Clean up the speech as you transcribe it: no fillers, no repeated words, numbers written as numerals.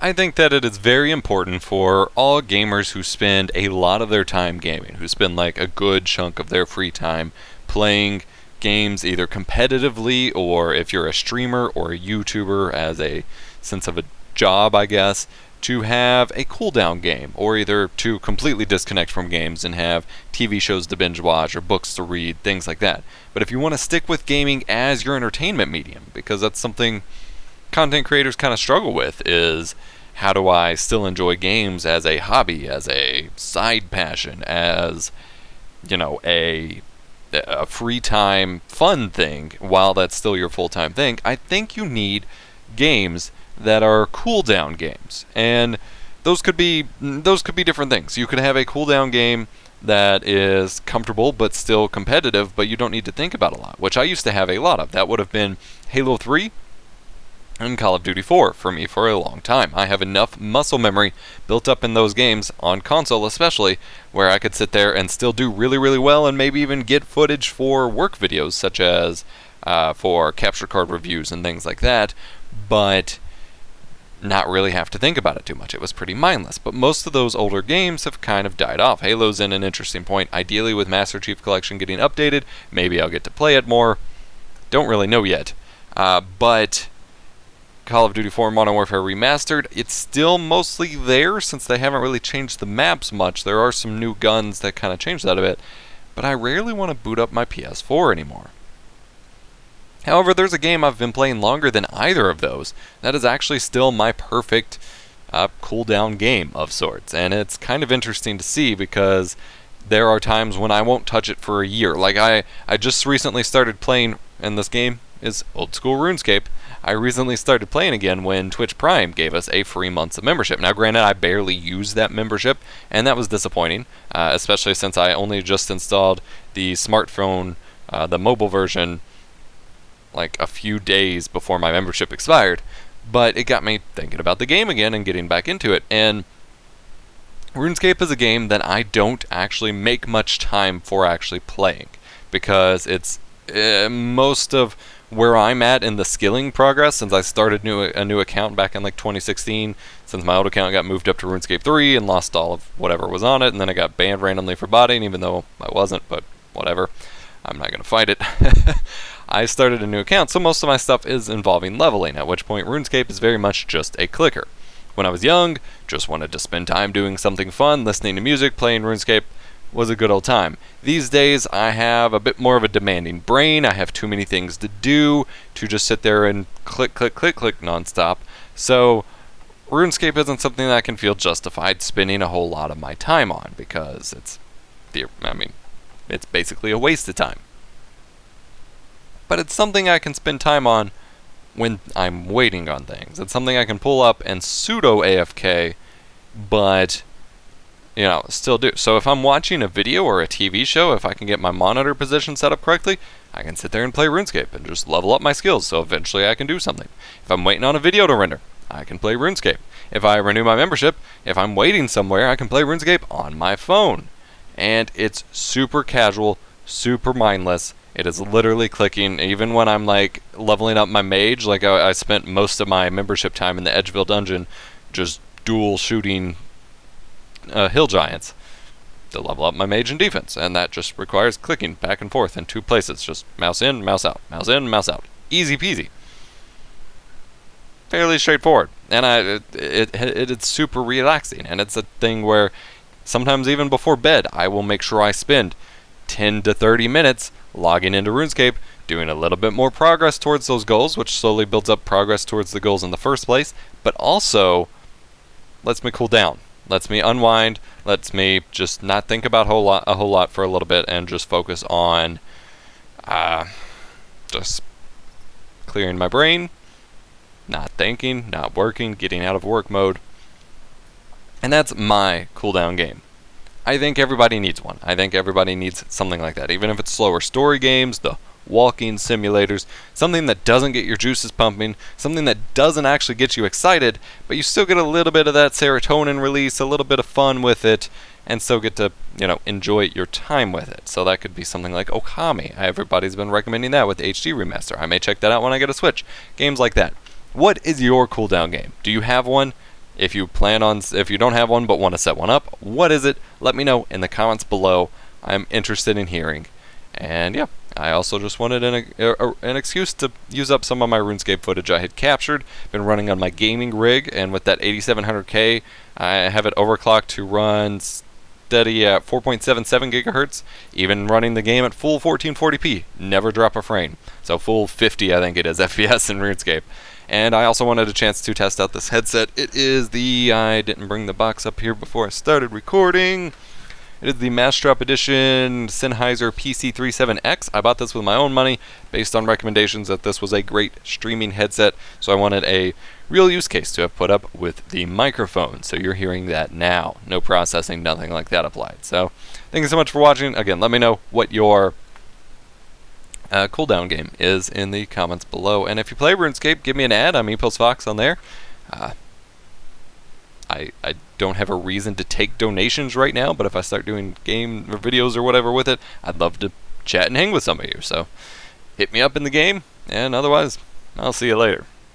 I think that it is very important for all gamers who spend a lot of their time gaming, who spend like a good chunk of their free time playing games either competitively or if you're a streamer or a YouTuber as a sense of a job, I guess, to have a cooldown game, or either to completely disconnect from games and have TV shows to binge watch or books to read, things like that. But if you want to stick with gaming as your entertainment medium, because that's something content creators kind of struggle with, is how do I still enjoy games as a hobby, as a side passion, as, you know, a free time fun thing while that's still your full-time thing. I think you need games that are cooldown games, and those could be different things. You could have a cooldown game that is comfortable but still competitive, but you don't need to think about a lot, which I used to have a lot of. That would have been Halo 3 and Call of Duty 4 for me for a long time. I have enough muscle memory built up in those games, on console especially, where I could sit there and still do really, really well and maybe even get footage for work videos, such as for capture card reviews and things like that, but not really have to think about it too much. It was pretty mindless. But most of those older games have kind of died off. Halo's in an interesting point. Ideally, with Master Chief Collection getting updated, maybe I'll get to play it more. Don't really know yet. But Call of Duty 4 Modern Warfare Remastered, it's still mostly there since they haven't really changed the maps much. There are some new guns that kind of change that a bit, but I rarely want to boot up my PS4 anymore. However, there's a game I've been playing longer than either of those that is actually still my perfect cooldown game of sorts, and it's kind of interesting to see because there are times when I won't touch it for a year. Like I just recently started playing, and this game is old school RuneScape. I recently started playing again when Twitch Prime gave us a free month of membership. Now, granted, I barely used that membership, and that was disappointing, especially since I only just installed the smartphone, the mobile version, like a few days before my membership expired. But it got me thinking about the game again and getting back into it. And RuneScape is a game that I don't actually make much time for actually playing, because it's most of where I'm at in the skilling progress, since I started a new account back in like 2016, since my old account got moved up to RuneScape 3 and lost all of whatever was on it, and then I got banned randomly for botting, even though I wasn't, but whatever. I'm not going to fight it. I started a new account, so most of my stuff is involving leveling, at which point RuneScape is very much just a clicker. When I was young, just wanted to spend time doing something fun, listening to music, playing RuneScape was a good old time. These days, I have a bit more of a demanding brain. I have too many things to do to just sit there and click, click, click, click nonstop. So RuneScape isn't something that I can feel justified spending a whole lot of my time on, because it's basically a waste of time. But it's something I can spend time on when I'm waiting on things. It's something I can pull up and pseudo AFK, but still do. So if I'm watching a video or a TV show, if I can get my monitor position set up correctly, I can sit there and play RuneScape and just level up my skills, so eventually I can do something. If I'm waiting on a video to render, I can play RuneScape. If I renew my membership, if I'm waiting somewhere, I can play RuneScape on my phone. And it's super casual, super mindless. It is literally clicking. Even when I'm like leveling up my mage, like I spent most of my membership time in the Edgeville dungeon just dual shooting hill giants to level up my mage and defense, and that just requires clicking back and forth in two places. Just mouse in, mouse out, mouse in, mouse out. Easy peasy. Fairly straightforward, and it's super relaxing, and it's a thing where sometimes even before bed I will make sure I spend 10 to 30 minutes logging into RuneScape, doing a little bit more progress towards those goals, which slowly builds up progress towards the goals in the first place, but also lets me cool down, lets me unwind, lets me just not think about a whole lot for a little bit, and just focus on just clearing my brain, not thinking, not working, getting out of work mode. And that's my cooldown game. I think everybody needs one. I think everybody needs something like that. Even if it's slower story games, the walking simulators, something that doesn't get your juices pumping, something that doesn't actually get you excited, but you still get a little bit of that serotonin release, a little bit of fun with it, and still get to, enjoy your time with it. So that could be something like Okami. Everybody's been recommending that with HD Remaster. I may check that out when I get a Switch. Games like that. What is your cooldown game? Do you have one? If you don't have one but want to set one up, what is it? Let me know in the comments below. I'm interested in hearing. And yeah, I also just wanted an excuse to use up some of my RuneScape footage I had captured. Been running on my gaming rig, and with that 8700K, I have it overclocked to run steady at 4.77 gigahertz. Even running the game at full 1440p, never drop a frame. So full 50, I think it is, FPS in RuneScape. And I also wanted a chance to test out this headset. It is I didn't bring the box up here before I started recording. It is the Massdrop Edition Sennheiser PC37X. I bought this with my own money based on recommendations that this was a great streaming headset. So I wanted a real use case to have put up with the microphone. So you're hearing that now. No processing, nothing like that applied. So thank you so much for watching. Again, let me know what your cooldown game is in the comments below. And if you play RuneScape, give me an ad. I'm EposFox on there. I don't have a reason to take donations right now, but if I start doing game or videos or whatever with it, I'd love to chat and hang with some of you. So hit me up in the game, and otherwise, I'll see you later.